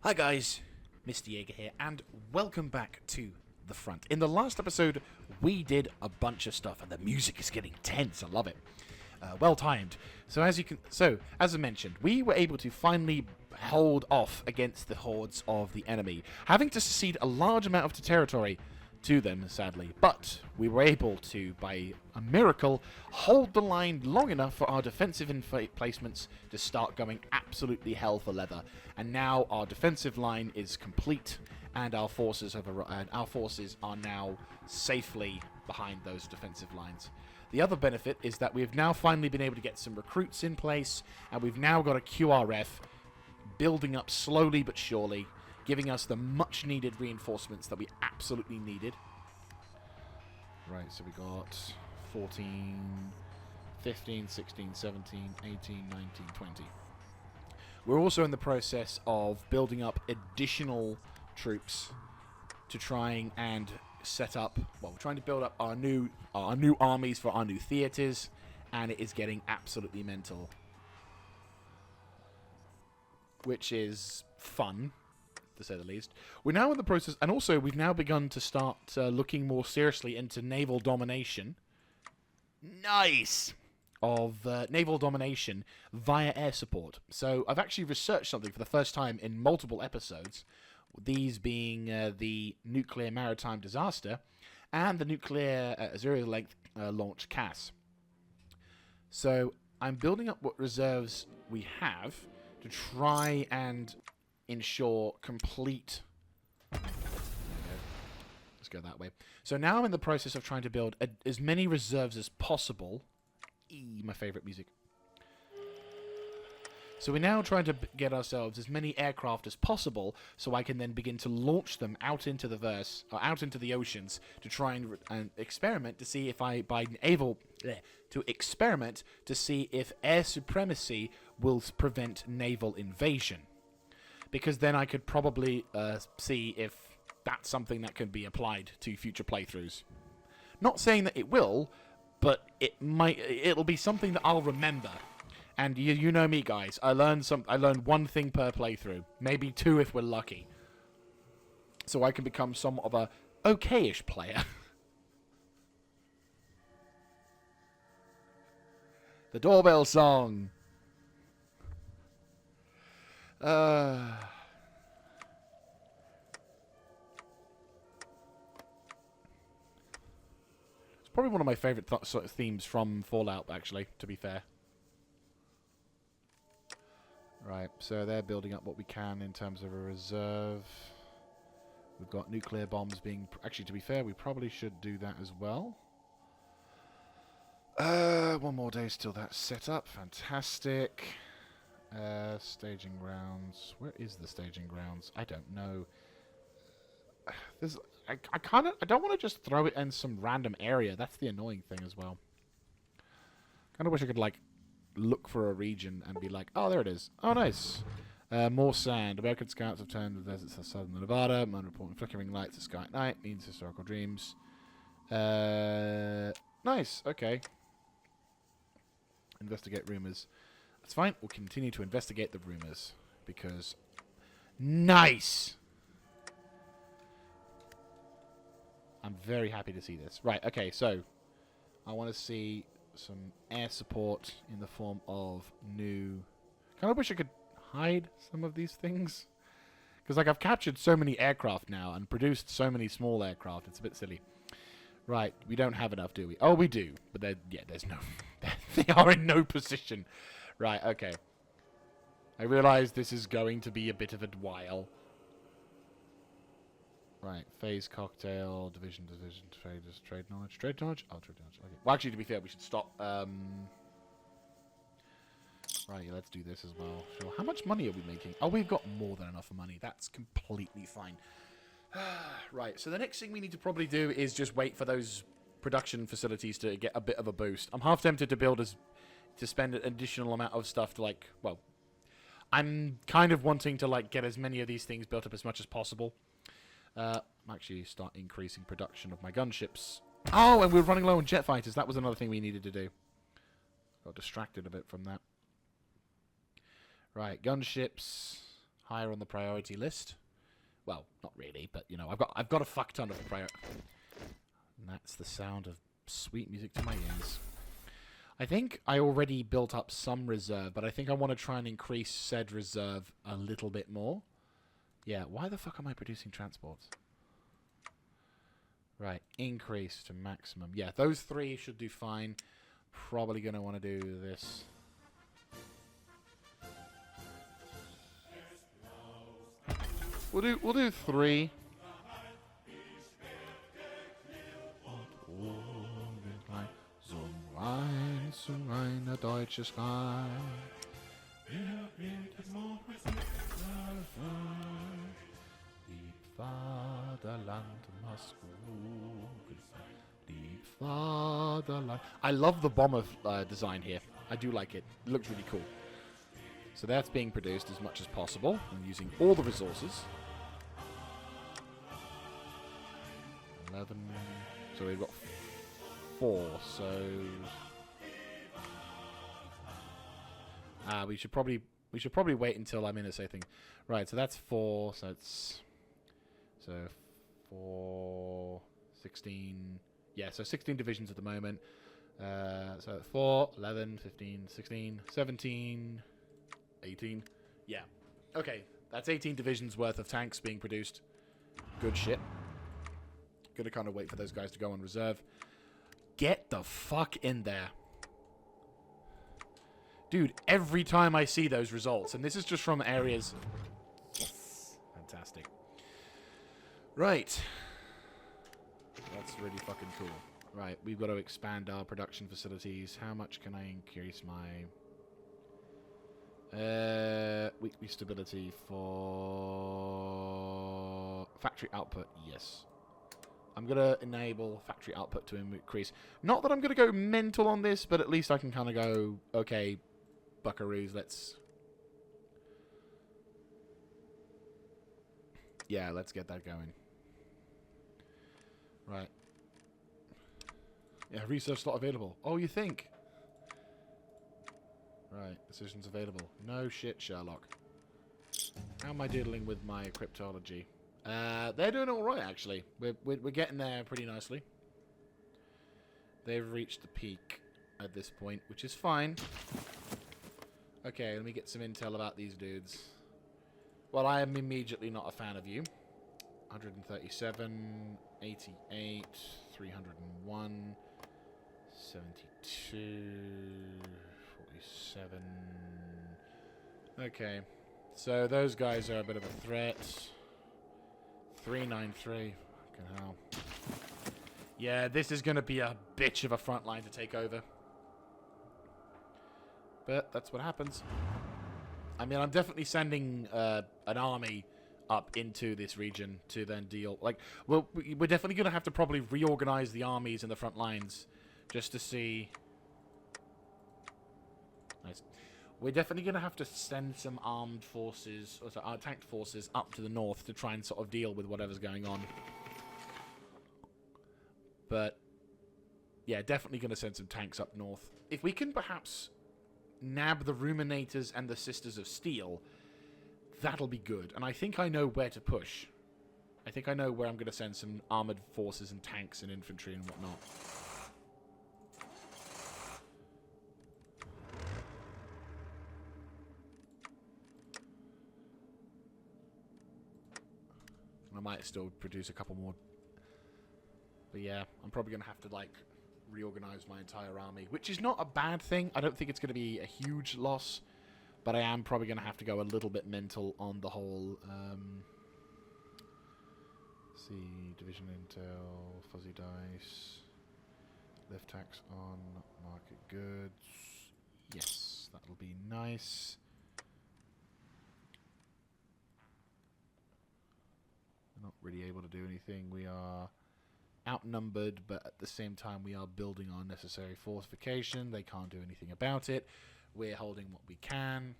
Hi guys, Mr. Jaeger here, and welcome back to the front. In the last episode, we did a bunch of stuff, and the music is getting tense. I love it. Well timed. As I mentioned, we were able to finally hold off against the hordes of the enemy, having to cede a large amount of territory to them, sadly. But we were able to, by a miracle, hold the line long enough for our defensive placements to start going absolutely hell for leather. And now our defensive line is complete, and our forces are now safely behind those defensive lines. The other benefit is that we've now finally been able to get some recruits in place, and we've now got a QRF building up slowly but surely, giving us the much-needed reinforcements that we absolutely needed. Right, so we got 14, 15, 16, 17, 18, 19, 20. We're also in the process of building up additional troops to try and set up... Well, we're trying to build up our new armies for our new theatres, and it is getting absolutely mental. Which is fun, to say the least. We're now in the process, and also we've now begun to start looking more seriously into naval domination. Nice! Of naval domination via air support. So I've actually researched something for the first time in multiple episodes, these being the nuclear maritime disaster and the nuclear zero-length launch CAS. So I'm building up what reserves we have to try and ensure complete... Let's go that way. So now I'm in the process of trying to build as many reserves as possible. My favorite music. So we're now trying to get ourselves as many aircraft as possible, so I can then begin to launch them out into the oceans to try and experiment to see if if air supremacy will prevent naval invasion. Because then I could probably see if that's something that can be applied to future playthroughs. Not saying that it will, but it'll be something that I'll remember. And you know me, guys. I learn one thing per playthrough, maybe two if we're lucky. So I can become somewhat of a okay-ish player. The doorbell song. It's probably one of my favorite sort of themes from Fallout, actually, to be fair. Right, so they're building up what we can in terms of a reserve. We've got nuclear bombs being... Actually, to be fair, we probably should do that as well. One more day till that's set up. Fantastic. Staging grounds. Where is the staging grounds? I don't know. I don't want to just throw it in some random area. That's the annoying thing as well. Kind of wish I could, like, look for a region and be like, oh, there it is. Oh, nice. More sand. American scouts have turned the deserts of southern Nevada. Man reporting flickering lights of sky at night. Means historical dreams. Nice. Okay. Investigate rumors. That's fine. We'll continue to investigate the rumors. Because... Nice! I'm very happy to see this. Right, okay, so... I want to see some air support in the form of new... Kind of wish I could hide some of these things. Because, like, I've captured so many aircraft now and produced so many small aircraft. It's a bit silly. Right, we don't have enough, do we? Oh, we do. But there's no... They are in no position. Right, okay. I realise this is going to be a bit of a while. Right, phase cocktail, division, trade knowledge. Trade knowledge? Oh, trade knowledge. Okay. Well, actually, to be fair, we should stop. Right, yeah, let's do this as well. Sure. How much money are we making? Oh, we've got more than enough money. That's completely fine. Right, so the next thing we need to probably do is just wait for those production facilities to get a bit of a boost. I'm half tempted to spend an additional amount of stuff to, like, well, I'm kind of wanting to, like, get as many of these things built up as much as possible. Actually start increasing production of my gunships. Oh, and we're running low on jet fighters. That was another thing we needed to do. Got distracted a bit from that. Right, gunships. higher on the priority list. Well, not really, but, you know, I've got a fuck ton of priority. And that's the sound of sweet music to my ears. I think I already built up some reserve, but I think I want to try and increase said reserve a little bit more. Yeah, why the fuck am I producing transports? Right, increase to maximum. Yeah, those 3 should do fine. Probably going to want to do this. We'll do 3. So rein der deutsche Schrei. Lieb Vaterland, mach's gut. Lieb Vaterland. I love the bomber design here. I do like it. It looks really cool. So that's being produced as much as possible and using all the resources. 11. So we've got 4. So we should probably wait until I'm in a safe thing. Right, so that's 4. So it's 4, 16. Yeah, so 16 divisions at the moment. So 4, 11, 15, 16, 17, 18. Yeah. Okay, that's 18 divisions worth of tanks being produced. Good shit. Gonna kind of wait for those guys to go on reserve. Get the fuck in there. Dude, every time I see those results, and this is just from areas... Yes. Fantastic. Right. That's really fucking cool. Right, we've got to expand our production facilities. How much can I increase my... weekly stability for... factory output, yes. I'm going to enable factory output to increase. Not that I'm going to go mental on this, but at least I can kind of go, okay, buckaroos, let's... Yeah, let's get that going. Right. Yeah, research slot available. Oh, you think? Right, decisions available. No shit, Sherlock. How am I dealing with my cryptology? They're doing all right, actually. We're getting there pretty nicely. They've reached the peak at this point, which is fine. Okay, let me get some intel about these dudes. Well, I am immediately not a fan of you. 137, 88, 301, 72, 47. Okay, so those guys are a bit of a threat. 393. Fucking hell. Yeah, this is going to be a bitch of a front line to take over. But that's what happens. I mean, I'm definitely sending an army up into this region to then deal... Like, well, we're definitely going to have to probably reorganize the armies in the front lines just to see... Nice. We're definitely going to have to send some armed forces, or sorry, tanked forces up to the north to try and sort of deal with whatever's going on. But, yeah, definitely going to send some tanks up north. If we can perhaps nab the Ruminators and the Sisters of Steel, that'll be good. And I think I know where to push. I think I know where I'm going to send some armored forces and tanks and infantry and whatnot. I might still produce a couple more. But yeah, I'm probably going to have to, like, reorganize my entire army, which is not a bad thing. I don't think it's going to be a huge loss, but I am probably going to have to go a little bit mental on the whole, see, division intel, fuzzy dice, lift tax on market goods. Yes, that'll be nice. Not really able to do anything. We are outnumbered, but at the same time we are building our necessary fortification. They can't do anything about it. We're holding what we can.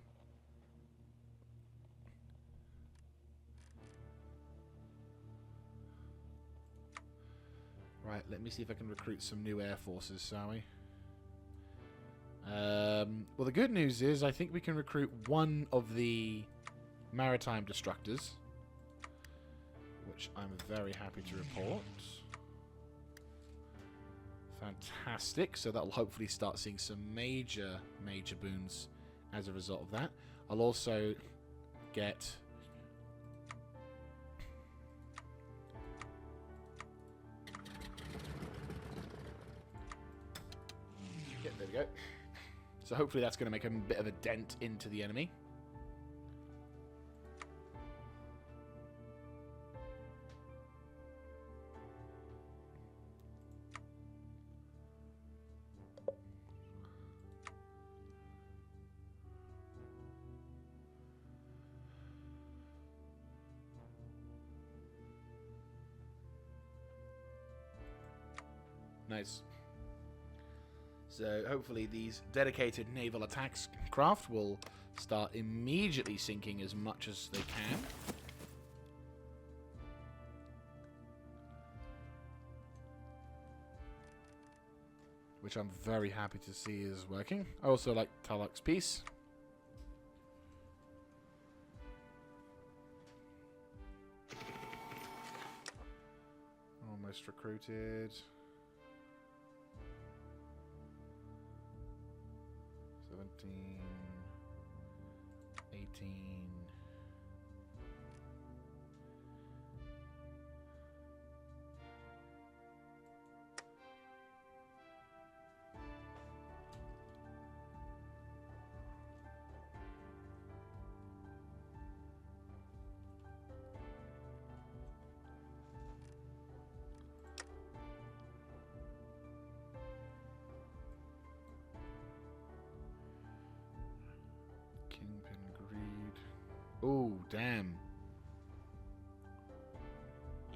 Right, let me see if I can recruit some new air forces, shall we? Well, the good news is I think we can recruit one of the maritime destructors, which I'm very happy to report. Fantastic. So that'll hopefully start seeing some major boons as a result of that. I'll also get... Yeah, there we go. So hopefully that's going to make a bit of a dent into the enemy. Nice. So hopefully these dedicated naval attacks craft will start immediately sinking as much as they can. Which I'm very happy to see is working. I also like Taluk's piece. Almost recruited. 17, 18. Kingpin greed. Oh, damn.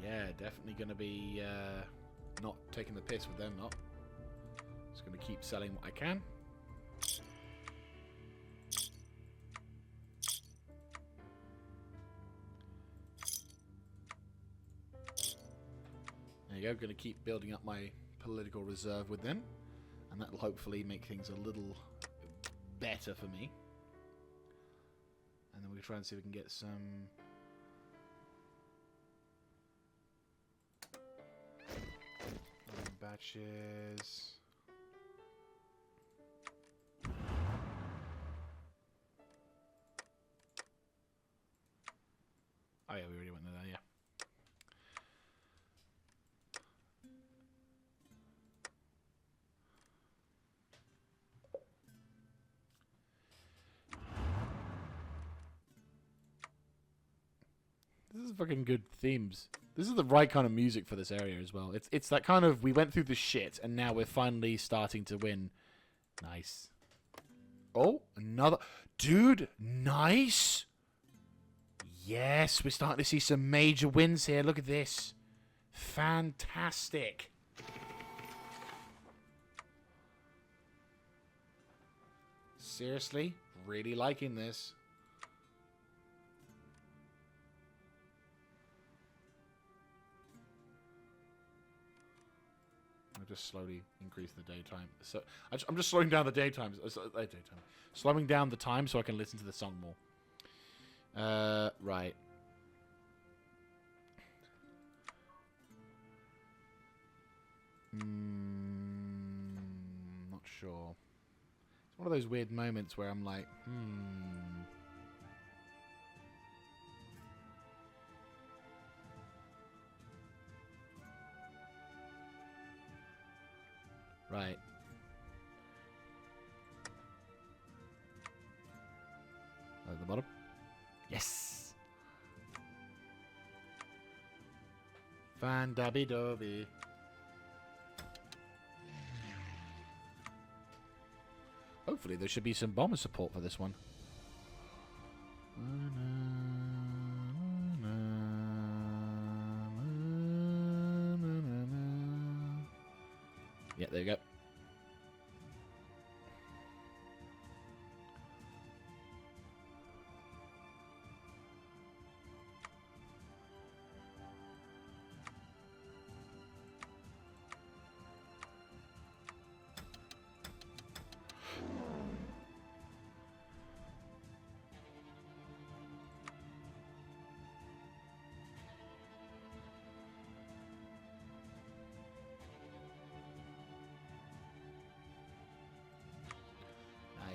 Yeah, definitely going to be not taking the piss with them, not. Just going to keep selling what I can. There you go. Going to keep building up my political reserve with them. And that will hopefully make things a little better for me. And then we'll try and see if we can get some... batches. Oh yeah, we already went there, yeah. This is fucking good themes. This is the right kind of music for this area as well. It's that kind of, we went through the shit and now we're finally starting to win. Nice. Oh, another. Dude, nice. Yes, we're starting to see some major wins here. Look at this. Fantastic. Seriously, really liking this. I'll just slowly increase the daytime. So I'm just slowing down the daytime. Slowing down the time so I can listen to the song more. Right. Not sure. It's one of those weird moments where I'm like, Right. At the bottom. Yes. Fan-dabby-dobby. Hopefully there should be some bomber support for this one. Yeah, there you go.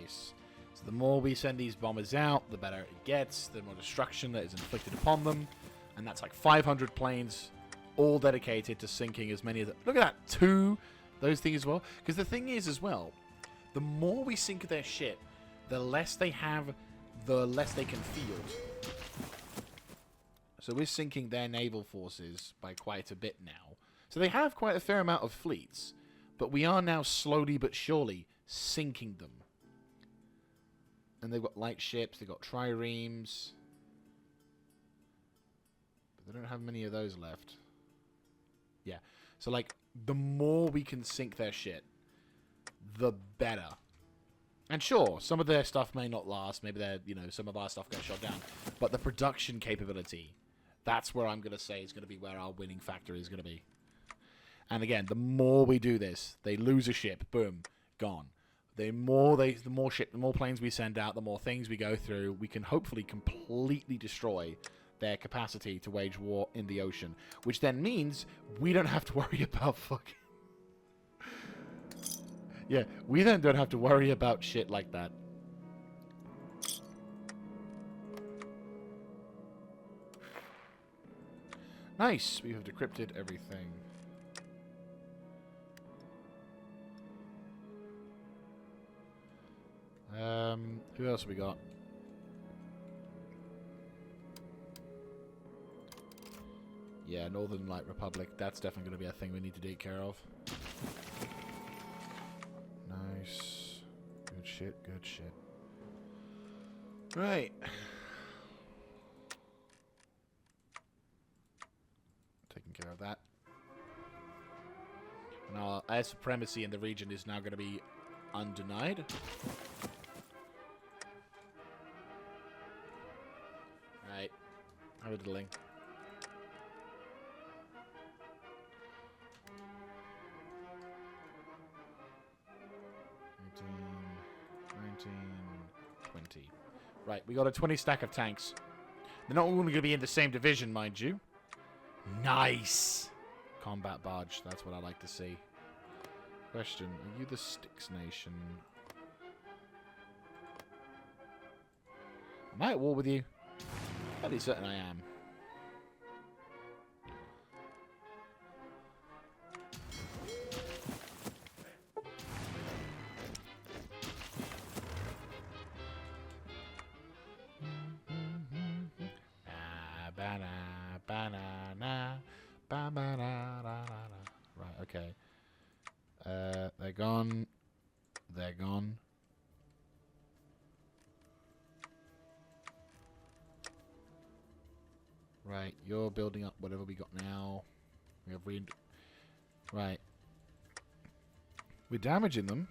Nice. So the more we send these bombers out, the better it gets, the more destruction that is inflicted upon them. And that's like 500 planes, all dedicated to sinking as many of them. Look at that, 2 those things as well. Because the thing is as well, the more we sink their ship, the less they have, the less they can field. So we're sinking their naval forces by quite a bit now. So they have quite a fair amount of fleets, but we are now slowly but surely sinking them. And they've got light ships, they've got triremes. But they don't have many of those left. Yeah. So, like, the more we can sink their shit, the better. And sure, some of their stuff may not last. Maybe they're, you know, some of our stuff gets shot down. But the production capability, that's where I'm going to say is going to be where our winning factor is going to be. And again, the more we do this, they lose a ship, boom, gone. The more planes we send out, the more things we go through, we can hopefully completely destroy their capacity to wage war in the ocean. Which then means we don't have to worry about fucking... yeah, we then don't have to worry about shit like that. Nice, we have decrypted everything. Who else have we got? Yeah, Northern Light Republic. That's definitely going to be a thing we need to take care of. Nice. Good shit, good shit. Right. Taking care of that. And our air supremacy in the region is now going to be undenied. Right. Have a diddling. Right, we got a 20 stack of tanks. They're not all going to be in the same division, mind you. Nice! Combat barge, that's what I like to see. Question, are you the Styx nation? Am I at war with you? Fairly certain I am. Right, okay. They're gone. They're gone. Right, you're building up whatever we got now. We have right. We're damaging them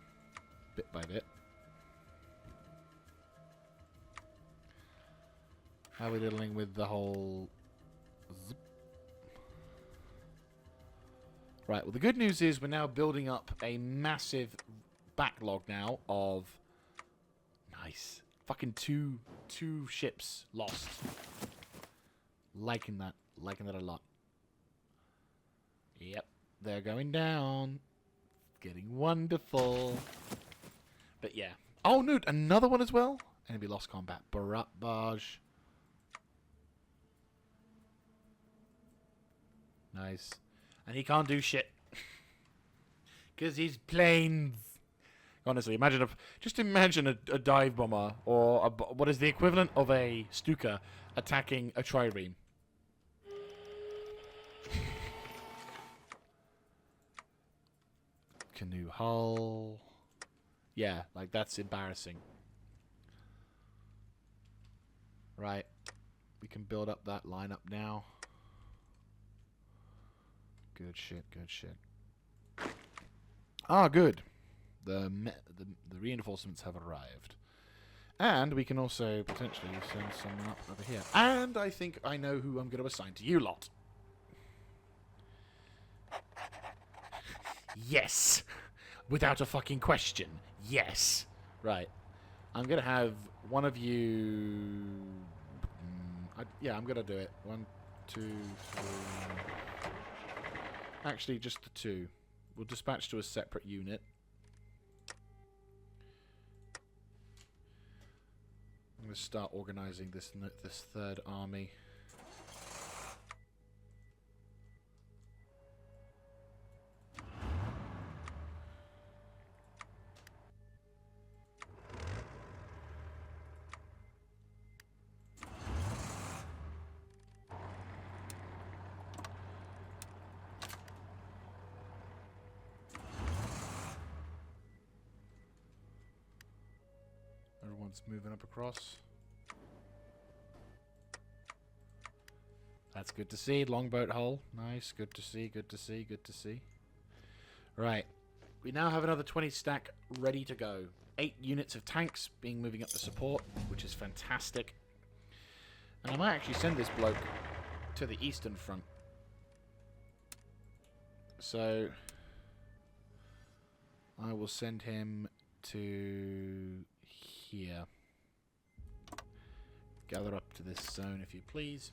bit by bit. How are we dealing with the whole... Zip. Right, well the good news is we're now building up a massive backlog now of... Nice. Fucking two ships lost. Liking that a lot. Yep, they're going down. Getting wonderful. But yeah. Oh no, another one as well? Enemy lost combat. Barat barge. Nice. And he can't do shit. Because he's planes. Honestly, just imagine a dive bomber or what is the equivalent of a Stuka attacking a trireme. Canoe hull. Yeah, like that's embarrassing. Right. We can build up that lineup now. Good shit, good shit. Ah, good. The reinforcements have arrived. And we can also potentially send someone up over here. And I think I know who I'm going to assign to you lot. Yes! Without a fucking question. Yes! Right. I'm going to have one of you... yeah, I'm going to do it. 1, 2, 3... Actually, just the 2. We'll dispatch to a separate unit. to start organizing this third army. Everyone's moving up across. That's good to see. Longboat hull. Nice. Good to see. Good to see. Good to see. Right. We now have another 20 stack ready to go. 8 units of tanks being moving up to support, which is fantastic. And I might actually send this bloke to the eastern front. So I will send him to here. Gather up to this zone if you please.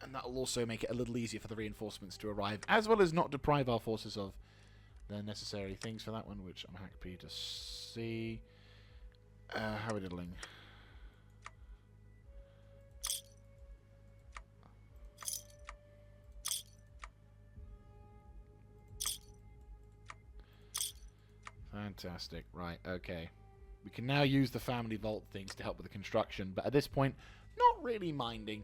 And that will also make it a little easier for the reinforcements to arrive, as well as not deprive our forces of the necessary things for that one, which I'm happy to see. How are we diddling? Fantastic. Right, okay. We can now use the family vault things to help with the construction, but at this point, not really minding.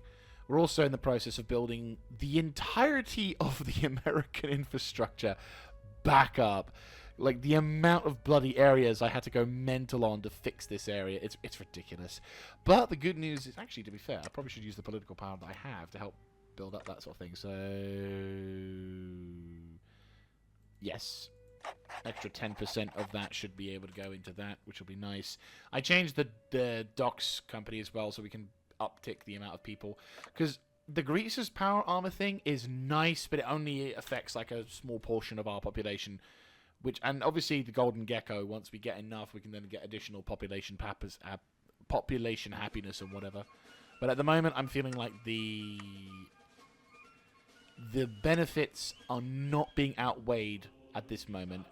We're also in the process of building the entirety of the American infrastructure back up. Like, the amount of bloody areas I had to go mental on to fix this area, it's ridiculous. But the good news is, actually, to be fair, I probably should use the political power that I have to help build up that sort of thing. So, yes. Extra 10% of that should be able to go into that, which will be nice. I changed the docks company as well, so we can uptick the amount of people, because the Greaser's power armor thing is nice, but it only affects like a small portion of our population, and obviously the Golden Gecko, once we get enough, we can then get additional population happiness and whatever. But at the moment I'm feeling like the benefits are not being outweighed at this moment,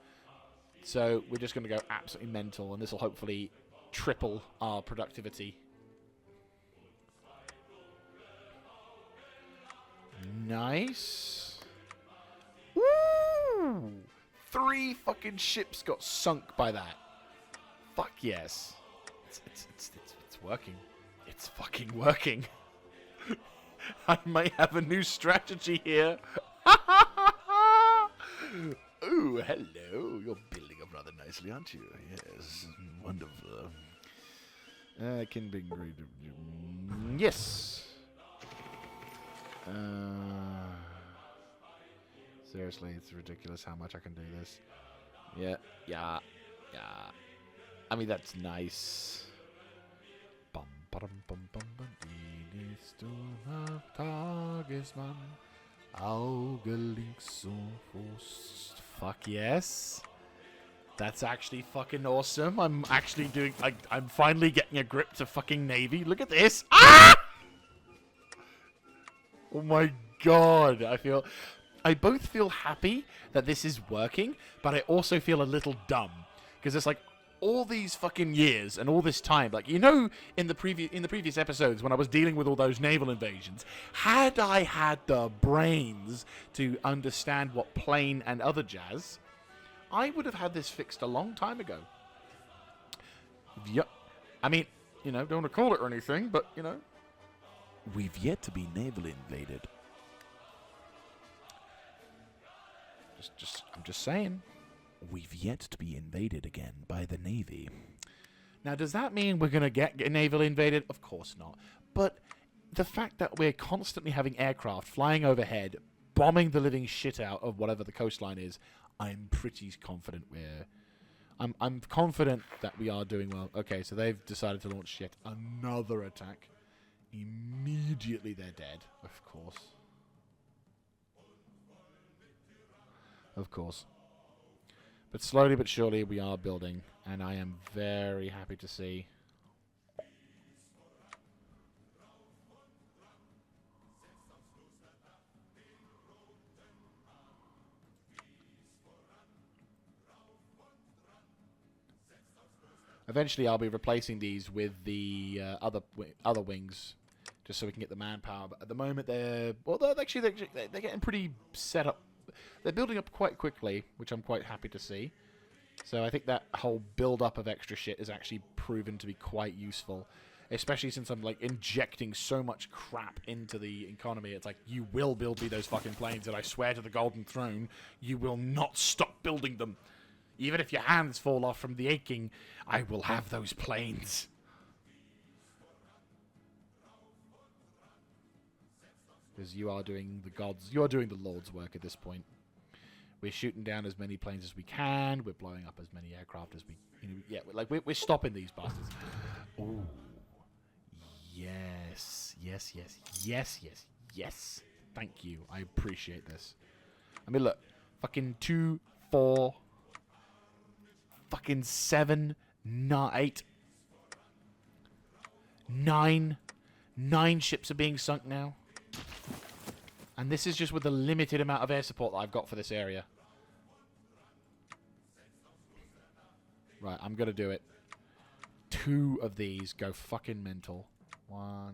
so we're just going to go absolutely mental, and this will hopefully triple our productivity. Nice. Woo! 3 fucking ships got sunk by that. Fuck yes. It's working. It's fucking working. I might have a new strategy here. Oh, hello. You're building up rather nicely, aren't you? Yes. Wonderful. I can be great. Yes. Seriously, it's ridiculous how much I can do this. Yeah. I mean, that's nice. Bum bum bum bum bum. Tagesmann, Auge links so Faust. Fuck yes. That's actually fucking awesome. I'm actually doing. I'm finally getting a grip to fucking Navy. Look at this. Ah! Oh my god, I both feel happy that this is working, but I also feel a little dumb, because it's like all these fucking years and all this time, like, you know, in the previous episodes when I was dealing with all those naval invasions, had I had the brains to understand what plane and other jazz, I would have had this fixed a long time ago. Yep. I mean, you know, don't want to call it or anything, but, you know, we've yet to be naval invaded. I'm just saying. We've yet to be invaded again by the Navy. Now, does that mean we're going to get naval invaded? Of course not. But the fact that we're constantly having aircraft flying overhead, bombing the living shit out of whatever the coastline is, I'm pretty confident I'm confident that we are doing well. Okay, so they've decided to launch yet another attack. Immediately they're dead, of course. Of course. But slowly but surely we are building, and I am very happy to see. Eventually, I'll be replacing these with the other wings, just so we can get the manpower. But at the moment, they're getting pretty set up. They're building up quite quickly, which I'm quite happy to see. So I think that whole build-up of extra shit is actually proven to be quite useful. Especially since I'm, like, injecting so much crap into the economy. It's like, you will build me those fucking planes, and I swear to the Golden Throne, you will not stop building them. Even if your hands fall off from the aching, I will have those planes. Because you are doing the Lord's work at this point. We're shooting down as many planes as we can. We're blowing up as many aircraft as we... we're stopping these bastards. Ooh. Yes. Yes, yes, yes, yes, yes. Thank you. I appreciate this. I mean, look. Fucking 2, 4... Fucking 7, 8... 9... 9 ships are being sunk now. And this is just with the limited amount of air support that I've got for this area. Right, I'm going to do it. 2 of these go fucking mental. 1...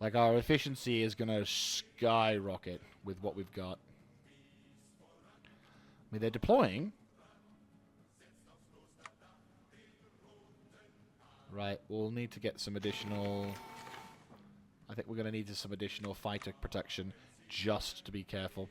Like, our efficiency is going to skyrocket with what we've got. I mean, they're deploying. Right, we'll need to get some additional... I think we're going to need some additional fighter protection just to be careful.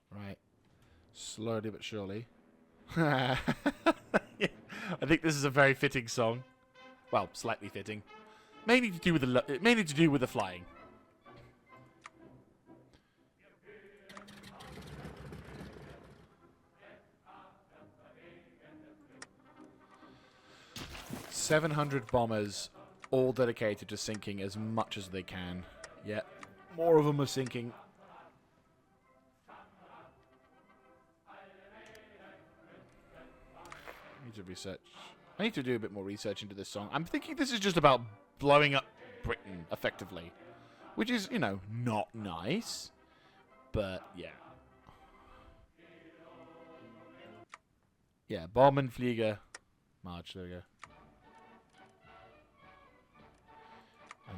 Right. Slowly but surely. I think this is a very fitting song. Well, slightly fitting. Mainly to do with the flying. "700 bombers, all dedicated to sinking as much as they can. Yet, more of them are sinking. I need to do a bit more research into this song. I'm thinking this is just about blowing up Britain, effectively. Which is, you know, not nice. But, yeah. Yeah, Bombenflieger. March, there we go.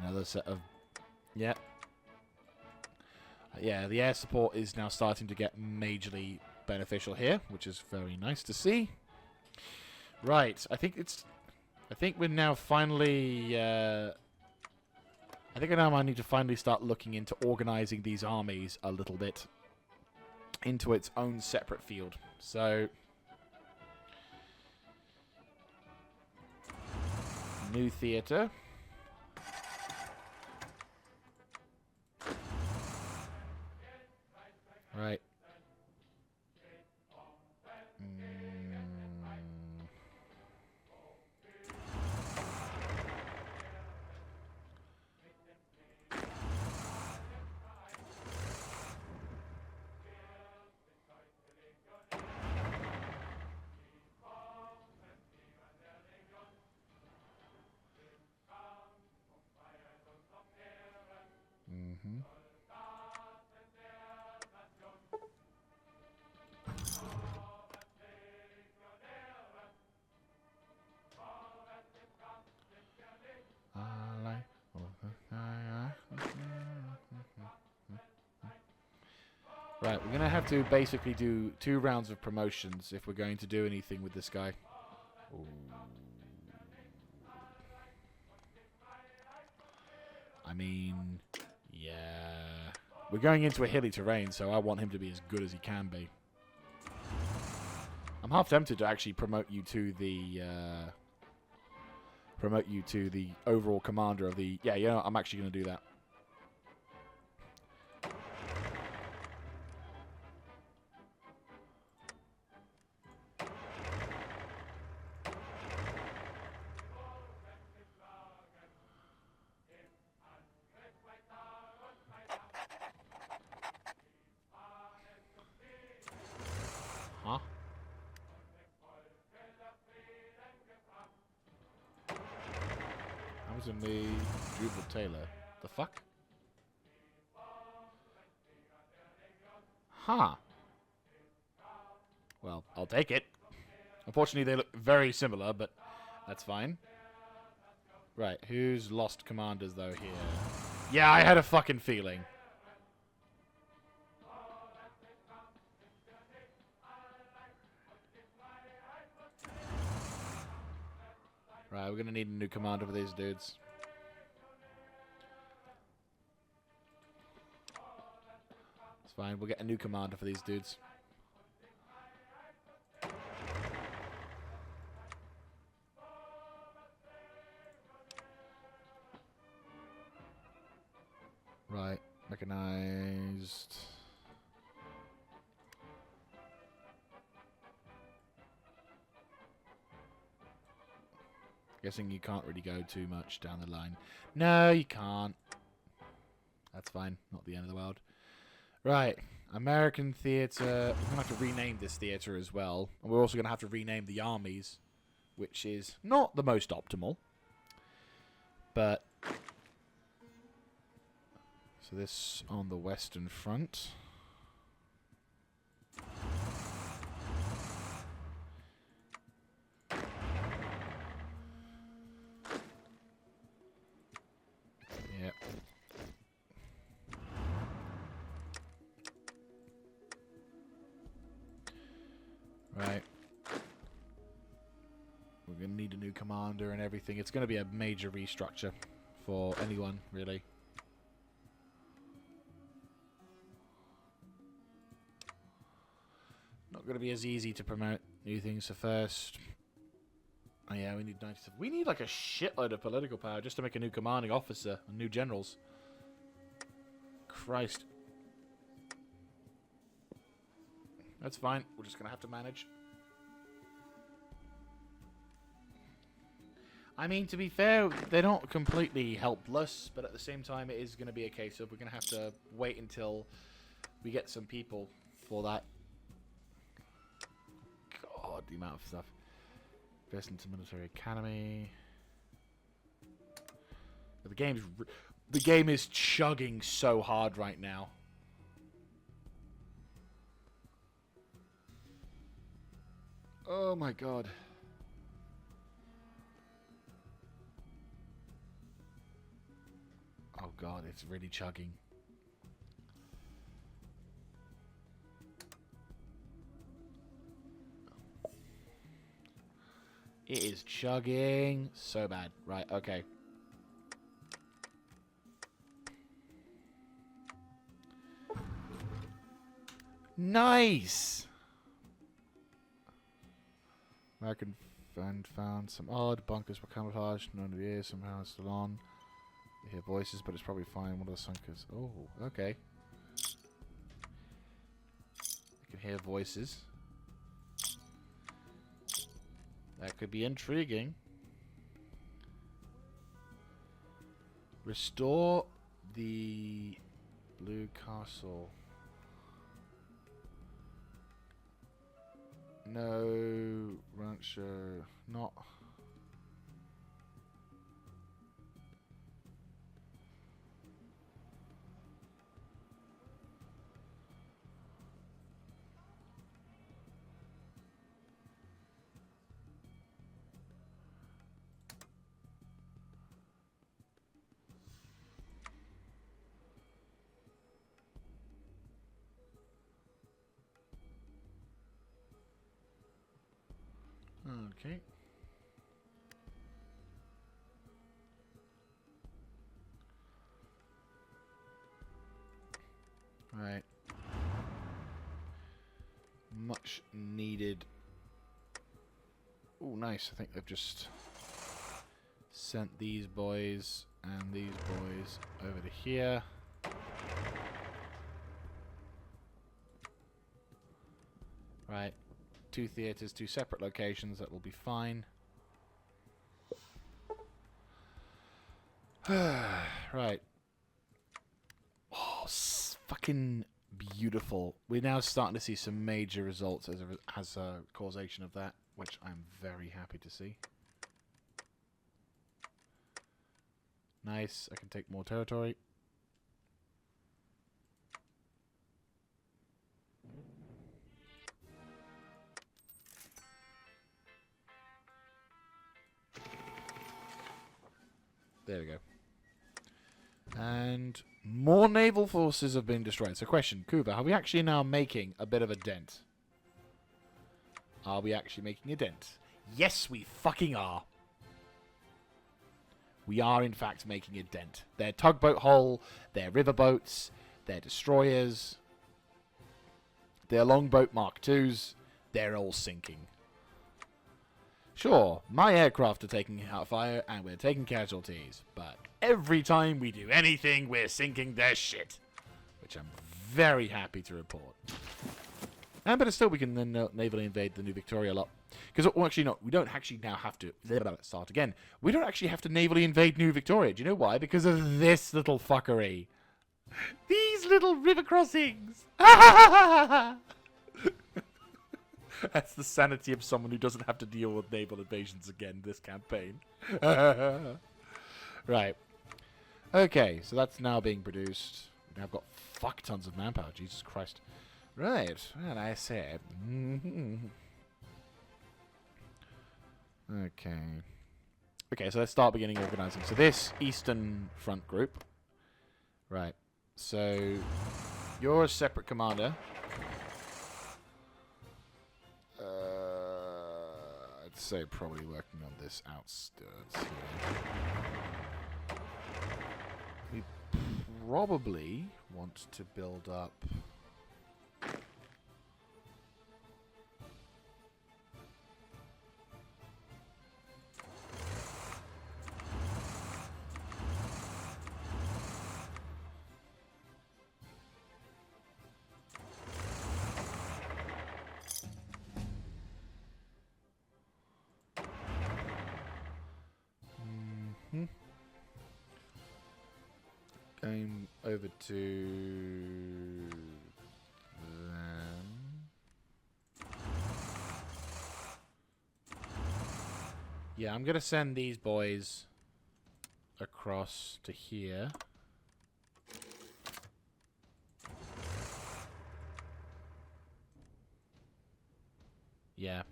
Another set of... Yeah. Yeah, the air support is now starting to get majorly beneficial here, which is very nice to see. Right, I think we're now finally... I think now I need to finally start looking into organizing these armies a little bit into its own separate field. So... New theater. Right. Right, we're going to have to basically do 2 rounds of promotions if we're going to do anything with this guy. Ooh. I mean, yeah. We're going into a hilly terrain, so I want him to be as good as he can be. I'm half tempted to actually promote you to the overall commander of the... Yeah, you know, I'm actually going to do that. Huh? I was in the Jubal Taylor. The fuck? Huh. Well, I'll take it. Unfortunately, they look very similar, but that's fine. Right, who's lost commanders, though, here? Yeah, I had a fucking feeling. Right, we're gonna need a new commander for these dudes. It's fine, we'll get a new commander for these dudes. Right, mechanized. Guessing you can't really go too much down the line. No, you can't. That's fine, not the end of the world. Right, American theatre. We're going to have to rename this theatre as well. And we're also going to have to rename the armies, which is not the most optimal. But... So this on the Western Front. Yep. Right. We're going to need a new commander and everything. It's going to be a major restructure for anyone, really. Not going to be as easy to promote new things. So first... Oh yeah, we need 97. We need like a shitload of political power just to make a new commanding officer and new generals. Christ. That's fine. We're just going to have to manage. I mean, to be fair, they're not completely helpless, but at the same time, it is going to be a case of we're going to have to wait until we get some people for that. God, the amount of stuff. Invest into military academy. The game is chugging so hard right now. Oh my god. Oh god, it's really chugging. It is chugging so bad. Right, okay. Nice! American fan found some odd bunkers were camouflaged. None of the air somehow it's still on. You hear voices, but it's probably fine. One of the sunkers. Oh, okay. You can hear voices. That could be intriguing. Restore the Blue Castle. No, rancher, not. Okay. Right. Much needed. Oh, nice. I think they've just sent these boys and these boys over to here. Right. 2 theatres, 2 separate locations. That will be fine. Right. Oh, fucking beautiful. We're now starting to see some major results as a causation of that, which I'm very happy to see. Nice. I can take more territory. There we go. And more naval forces have been destroyed. So question, Kuba, are we actually now making a bit of a dent? Are we actually making a dent? Yes, we fucking are. We are, in fact, making a dent. Their tugboat hull, their riverboats, their destroyers, their longboat Mark IIs, they're all sinking. Sure, my aircraft are taking out fire and we're taking casualties, but every time we do anything, we're sinking their shit. Which I'm very happy to report. But still, we can then navally invade the New Victoria lot. Because, well, actually, no, we don't actually now have to... Start again. We don't actually have to navally invade New Victoria. Do you know why? Because of this little fuckery. These little river crossings. That's the sanity of someone who doesn't have to deal with naval invasions again this campaign. Right. Okay, so that's now being produced. Now I've got fuck tons of manpower. Jesus Christ. Right. Well, I said. Okay. Okay, so let's start beginning organizing. So this Eastern Front group. Right. So you're a separate commander. I'd say probably working on this outskirts here. We probably want to build up... Going over to them. Yeah, I'm going to send these boys across to here. Yeah.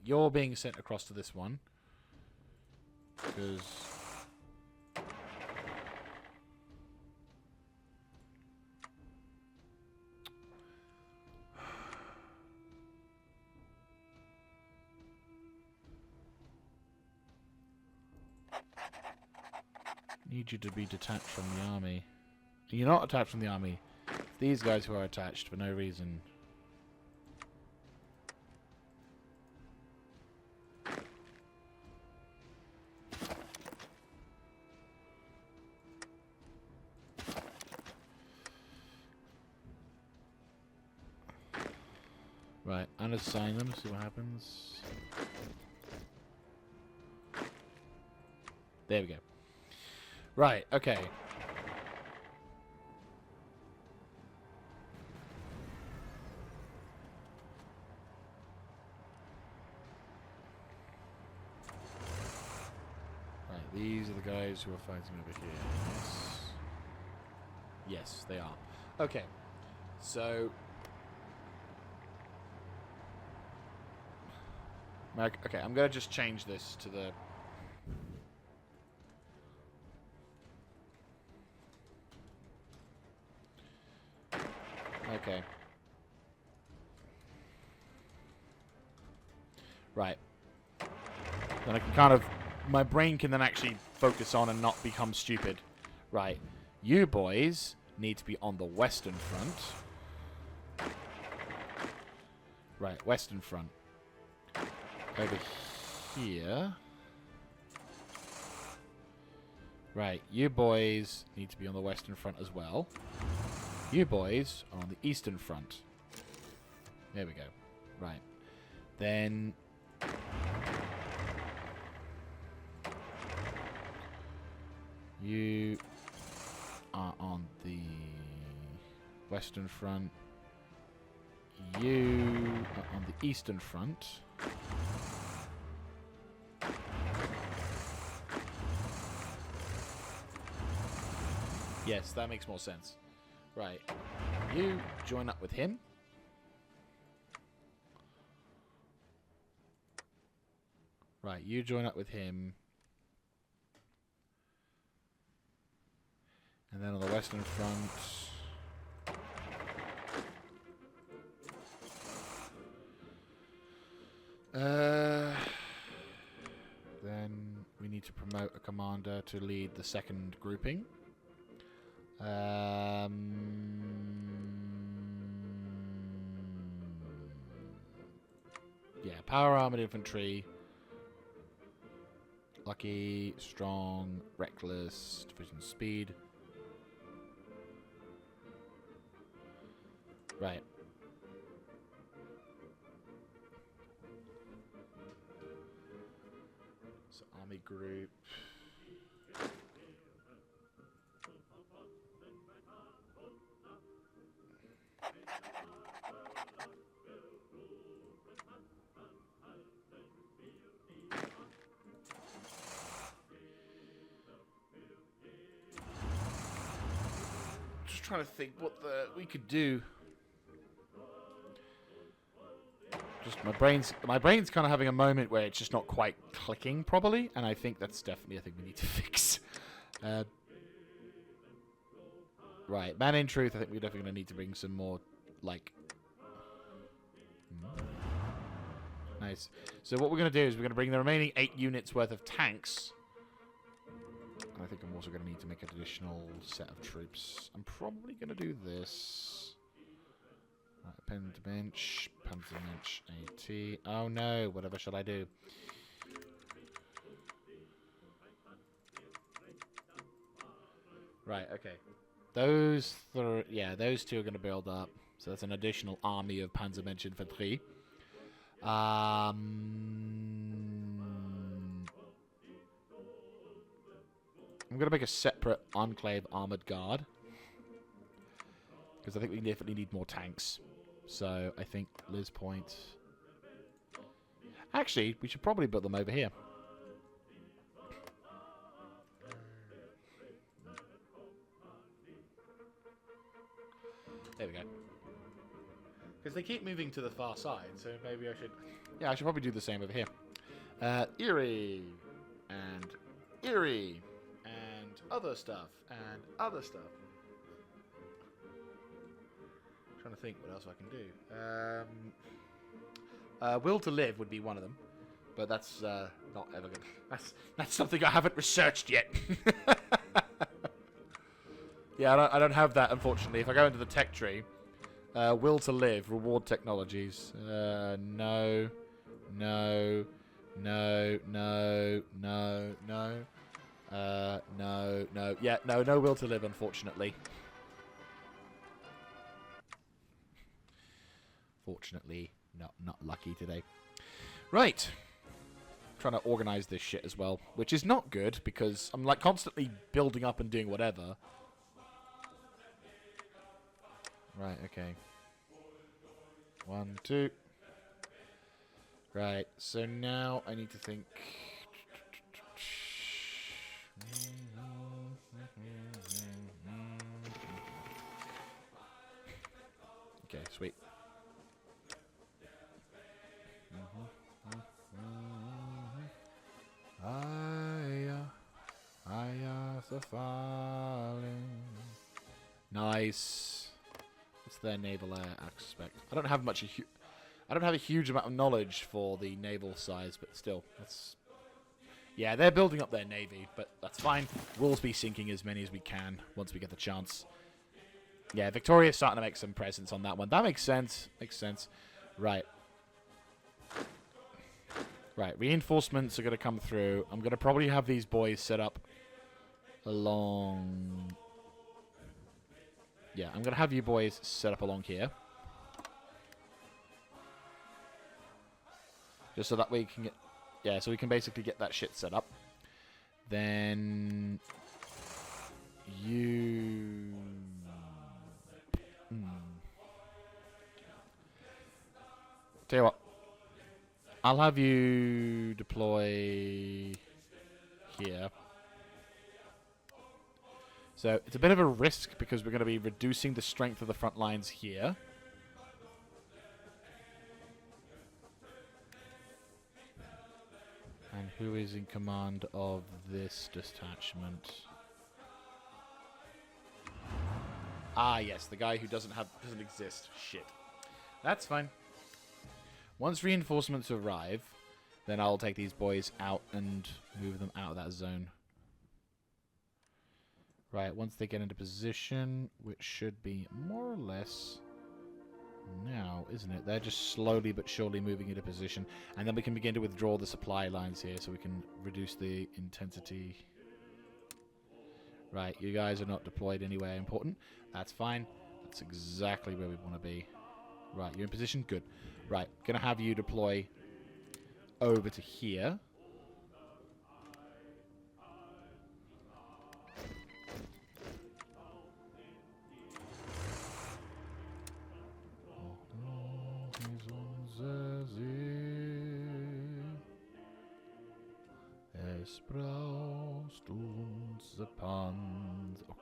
You're being sent across to this one. Because... need you to be detached from the army. You're not attached from the army. It's these guys who are attached for no reason. Right, unassign them, see what happens. There we go. Right, okay. Right, these are the guys who are fighting over here. Yes. Yes, they are. Okay. So... okay, I'm going to just change this to the... Okay. Right. Then I can kind of... my brain can then actually focus on and not become stupid. Right. You boys need to be on the western front. Right, western front. Over here. Right, you boys need to be on the western front as well. You boys are on the eastern front. There we go. Right. Then... you are on the western front. You are on the eastern front. Yes, that makes more sense. Right. You join up with him. Right, you join up with him. And then on the western front... then we need to promote a commander to lead the second grouping. Yeah, power armored infantry. Lucky, strong, reckless, division speed. Right. So army group. Just trying to think what we could do. Just my brain's kind of having a moment where it's just not quite clicking properly, and I think that's definitely a thing we need to fix. Right, man in truth, I think we're definitely going to need to bring some more, like... Nice. So what we're going to do is we're going to bring the remaining 8 units worth of tanks. And I think I'm also going to need to make an additional set of troops. I'm probably going to do this. Right, pen to bench, Panzermensch AT. Oh no, whatever shall I do? Right, okay. Those two are going to build up. So that's an additional army of Panzermensch infantry. I'm going to make a separate enclave armored guard. Because I think we definitely need more tanks. So I think Liz Point... Actually, we should probably build them over here. There we go. Because they keep moving to the far side, so maybe I should... Yeah, I should probably do the same over here. Erie. And Erie. And other stuff. And other stuff. I'm trying to think what else I can do. Will to Live would be one of them. But that's not ever good. That's something I haven't researched yet. Yeah, I don't have that, unfortunately. If I go into the tech tree... will to live, reward technologies. No. No. No, no, no, no. No, no. Yeah, no will to live, unfortunately. Fortunately, not lucky today. Right. Trying to organize this shit as well, which is not good, because I'm like constantly building up and doing whatever. Right, okay. 1, 2. Right, so now I need to think. Okay, sweet. Nice. What's their naval air aspect? I don't have a huge amount of knowledge for the naval size, but still, that's... Yeah, they're building up their navy, but that's fine. We'll be sinking as many as we can once we get the chance. Yeah, Victoria's starting to make some presence on that one. That makes sense. Makes sense. Right. Right, reinforcements are going to come through. I'm going to probably have these boys set up along... Yeah, I'm going to have you boys set up along here. Just so that we can get... Yeah, so we can basically get that shit set up. Then... You... Tell you what. I'll have you deploy here. So it's a bit of a risk because we're going to be reducing the strength of the front lines here. And who is in command of this detachment? Ah, yes, the guy who doesn't exist. Shit. That's fine. Once reinforcements arrive, then I'll take these boys out and move them out of that zone. Right, once they get into position, which should be more or less now, isn't it? They're just slowly but surely moving into position. And then we can begin to withdraw the supply lines here so we can reduce the intensity. Right, you guys are not deployed anywhere important. That's fine. That's exactly where we want to be. Right, you're in position? Good. Right, gonna have you deploy over to here. Oh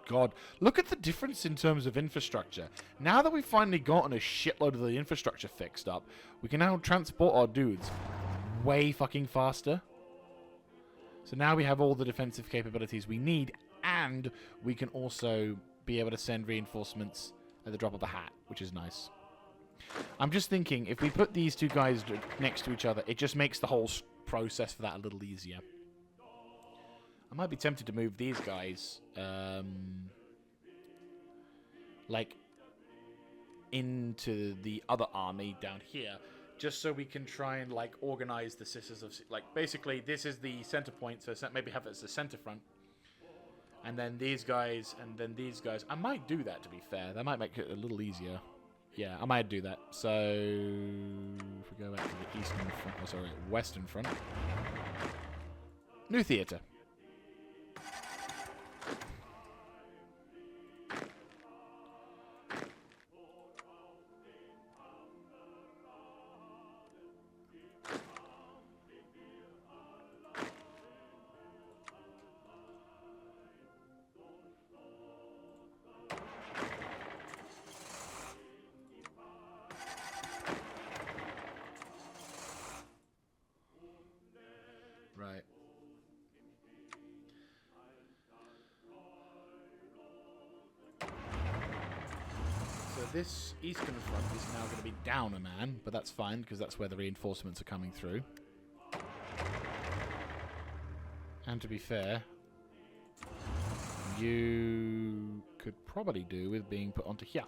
god, look at the difference in terms of infrastructure. Now that we've finally gotten a shitload of the infrastructure fixed up, we can now transport our dudes way fucking faster. So now we have all the defensive capabilities we need, and we can also be able to send reinforcements at the drop of a hat, which is nice. I'm just thinking, if we put these two guys next to each other, it just makes the whole process for that a little easier. I might be tempted to move these guys, like, into the other army down here, just so we can try and, like, organize the Sisters of... Like, basically, this is the center point, so maybe have it as the center front. And then these guys, and then these guys. I might do that, to be fair. That might make it a little easier. Yeah, I might do that. So, if we go back to the eastern front, oh, sorry, western front. New theater. Right. So this eastern front is now going to be down a man, but that's fine because that's where the reinforcements are coming through. And to be fair, you could probably do with being put onto here.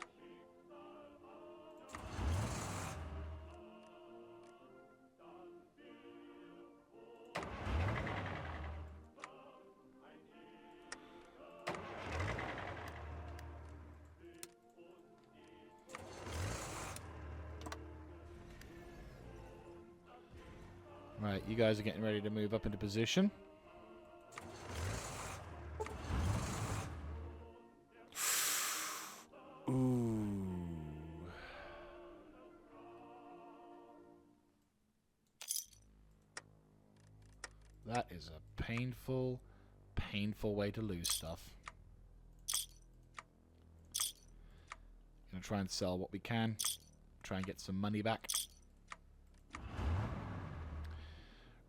Right, you guys are getting ready to move up into position. Ooh. That is a painful, painful way to lose stuff. Gonna try and sell what we can. Try and get some money back.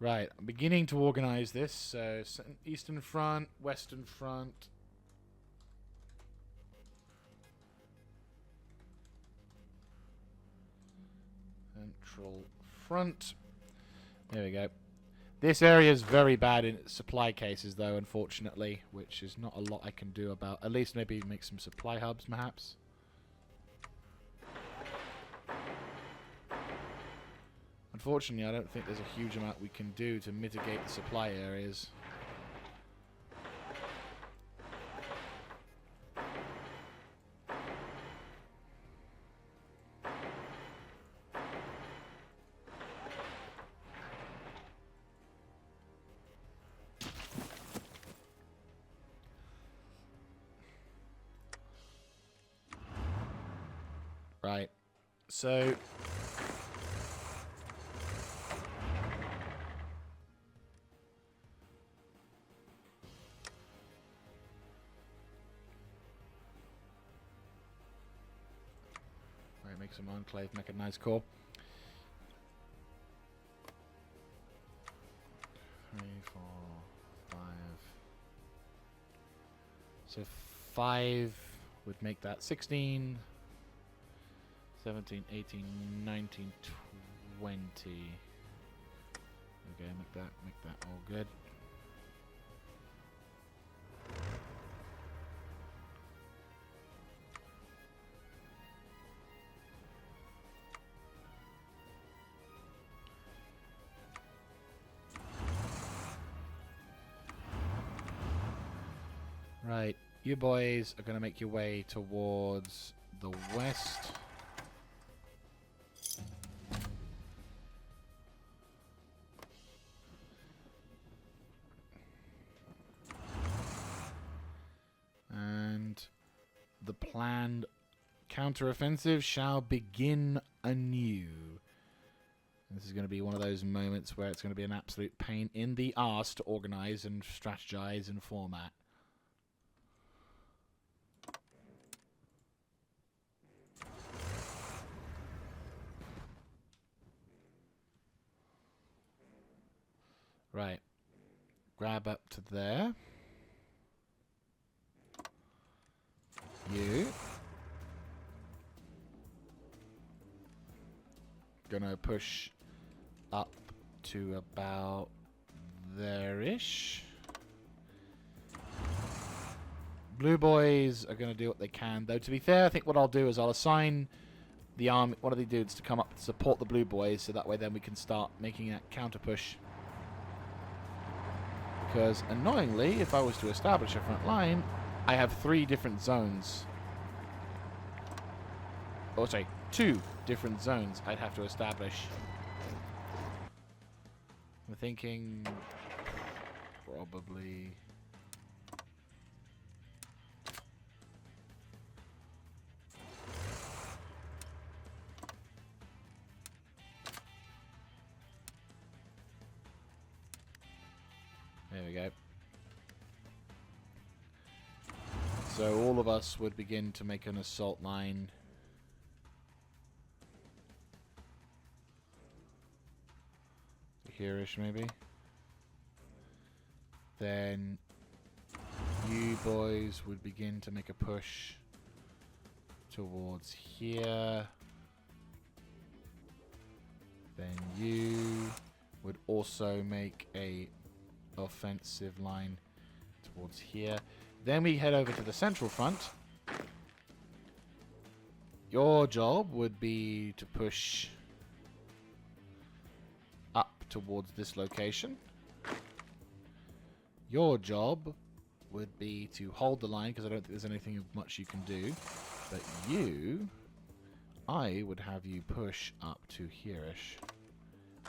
Right, I'm beginning to organize this. So, eastern front, western front. Central front. There we go. This area is very bad in supply cases, though, unfortunately, which is not a lot I can do about. At least maybe make some supply hubs, perhaps. Unfortunately, I don't think there's a huge amount we can do to mitigate the supply areas. Right. So... Right, make some enclave mechanized core. 3, 4, 5. So 5 would make that 16, 17, 18, 19, 20. Okay, make that all good. Right, you boys are going to make your way towards the west. And the planned counteroffensive shall begin anew. This is going to be one of those moments where it's going to be an absolute pain in the arse to organize and strategize and format. Right. Grab up to there. You. Gonna push up to about there-ish. Blue boys are gonna do what they can, though to be fair, I think what I'll do is I'll assign the army, one of the dudes, to come up to support the blue boys, so that way then we can start making that counter push. Because annoyingly, if I was to establish a front line, I have 3 different zones. Or sorry, 2 different zones I'd have to establish. I'm thinking probably... There we go. So all of us would begin to make an assault line. Here-ish, maybe. Then you boys would begin to make a push towards here. Then you would also make a offensive line towards here. Then we head over to the central front. Your job would be to push up towards this location. Your job would be to hold the line, because I don't think there's anything of much you can do. But you, I would have you push up to here-ish.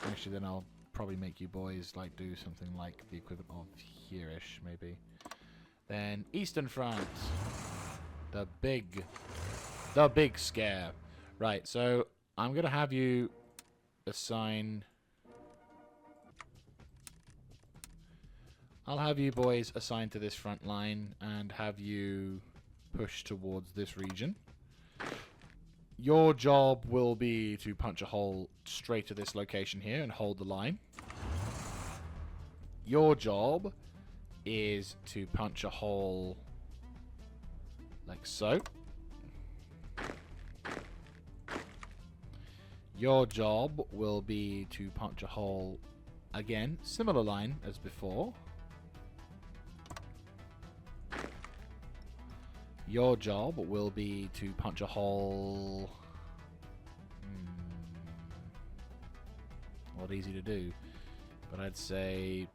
Actually, then I'll probably make you boys like do something like the equivalent of here-ish, maybe. Then Eastern Front, the big scare. Right, so I'm gonna have you assign. I'll have you boys assigned to this front line and have you push towards this region. Your job will be to punch a hole straight to this location here and hold the line. Your job is to punch a hole like so. Your job will be to punch a hole again, similar line as before. Your job will be to punch a hole not easy to do. But I'd say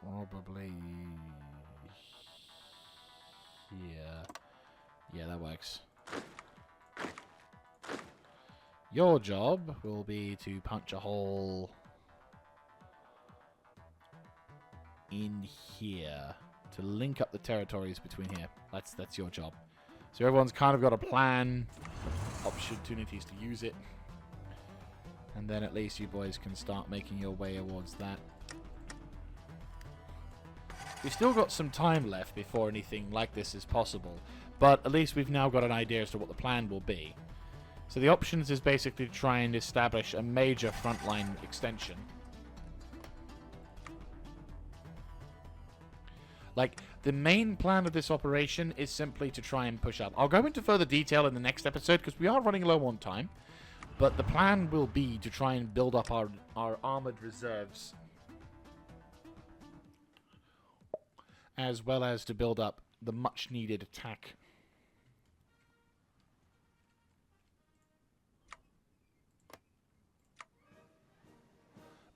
probably here. Yeah, that works. Your job will be to punch a hole in here to link up the territories between here. That's your job. So everyone's kind of got a plan, opportunities to use it, and then at least you boys can start making your way towards that. We've still got some time left before anything like this is possible, but at least we've now got an idea as to what the plan will be. So the options is basically to try and establish a major frontline extension. Like, the main plan of this operation is simply to try and push up. I'll go into further detail in the next episode because we are running low on time. But the plan will be to try and build up our armored reserves, as well as to build up the much needed attack.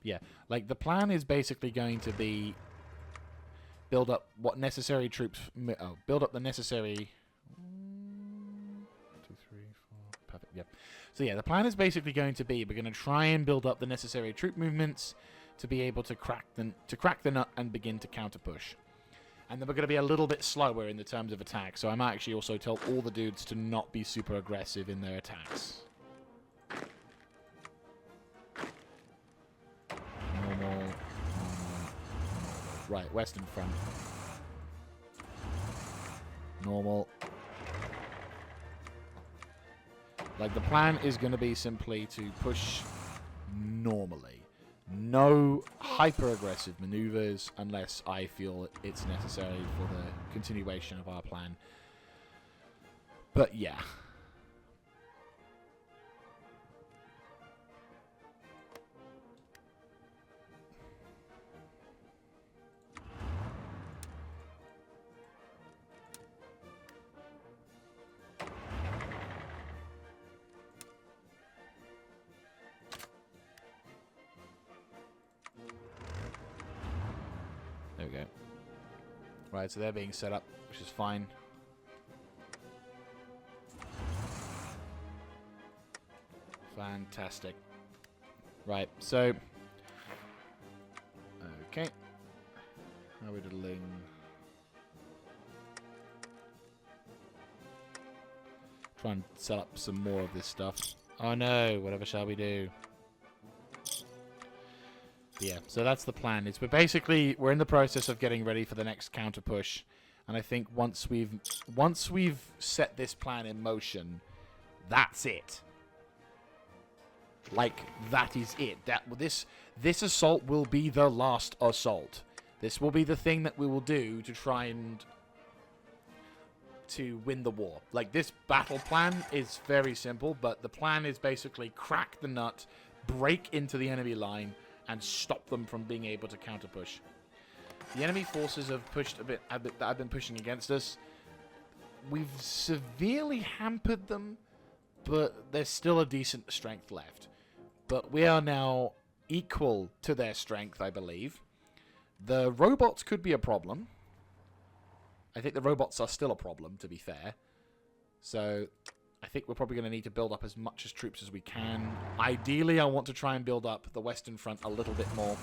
Yeah, like the plan is basically going to be build up what necessary troops. Build up the necessary. 1, 2, 3, 4. Perfect. Yeah. So yeah, the plan is basically going to be we're going to try and build up the necessary troop movements to be able to crack the nut and begin to counter push. And then we're going to be a little bit slower in the terms of attack. So I might actually also tell all the dudes to not be super aggressive in their attacks. Normal. Right, Western Front. Normal. Like, the plan is going to be simply to push normally. No hyper-aggressive maneuvers unless I feel it's necessary for the continuation of our plan. But, yeah. There we go. Right, so they're being set up, which is fine. Fantastic. Right, so... Okay. How are we diddling? Try and set up some more of this stuff. Oh no, whatever shall we do? Yeah, so that's the plan. We're in the process of getting ready for the next counter push, and I think once we've set this plan in motion, that's it. Like, that is it. This assault will be the last assault. This will be the thing that we will do to try and to win the war. Like, this battle plan is very simple, but the plan is basically crack the nut, break into the enemy line, and stop them from being able to counter push. The enemy forces have pushed a bit that have been pushing against us. We've severely hampered them, but there's still a decent strength left. But we are now equal to their strength, I believe. The robots could be a problem. I think the robots are still a problem, to be fair. So I think we're probably going to need to build up as much as troops as we can. Ideally, I want to try and build up the Western Front a little bit more.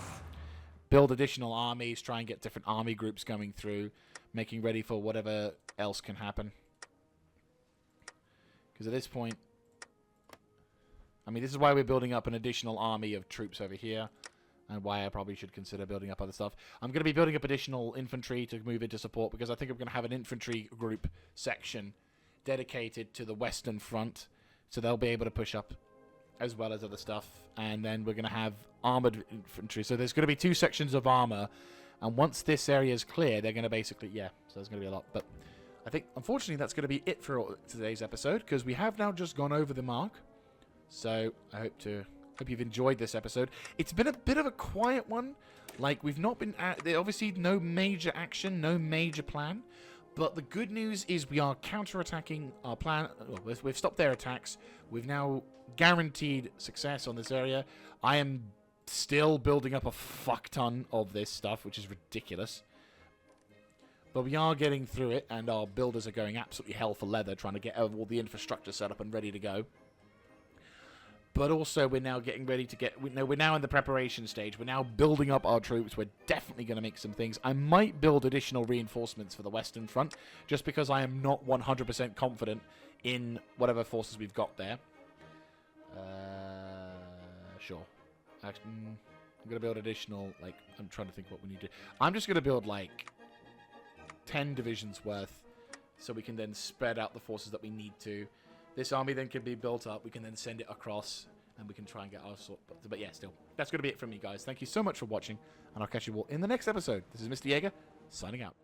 Build additional armies, try and get different army groups coming through, making ready for whatever else can happen. Because at this point... I mean, this is why we're building up an additional army of troops over here, and why I probably should consider building up other stuff. I'm going to be building up additional infantry to move into support, because I think I'm going to have an infantry group section dedicated to the Western Front, so they'll be able to push up as well as other stuff. And then we're going to have armored infantry. So there's going to be 2 sections of armor, and once this area is clear, they're going to basically... Yeah, so there's going to be a lot. But I think, unfortunately, that's going to be it for today's episode, because we have now just gone over the mark. So I hope you've enjoyed this episode. It's been a bit of a quiet one. Like, we've not been... obviously, no major action, no major plan. But the good news is we are counter-attacking our plan. Well, we've stopped their attacks. We've now guaranteed success on this area. I am still building up a fuck ton of this stuff, which is ridiculous. But we are getting through it, and our builders are going absolutely hell for leather, trying to get all the infrastructure set up and ready to go. But also, we're now getting ready to get... We're now in the preparation stage. We're now building up our troops. We're definitely going to make some things. I might build additional reinforcements for the Western Front, just because I am not 100% confident in whatever forces we've got there. Sure. Actually, I'm going to build additional... Like, I'm trying to think what we need to do. I'm just going to build, like, 10 divisions worth, so we can then spread out the forces that we need to. This army then can be built up. We can then send it across, and we can try and get our sort. But yeah, still, that's going to be it from me, guys. Thank you so much for watching, and I'll catch you all in the next episode. This is Mr. Jaeger, signing out.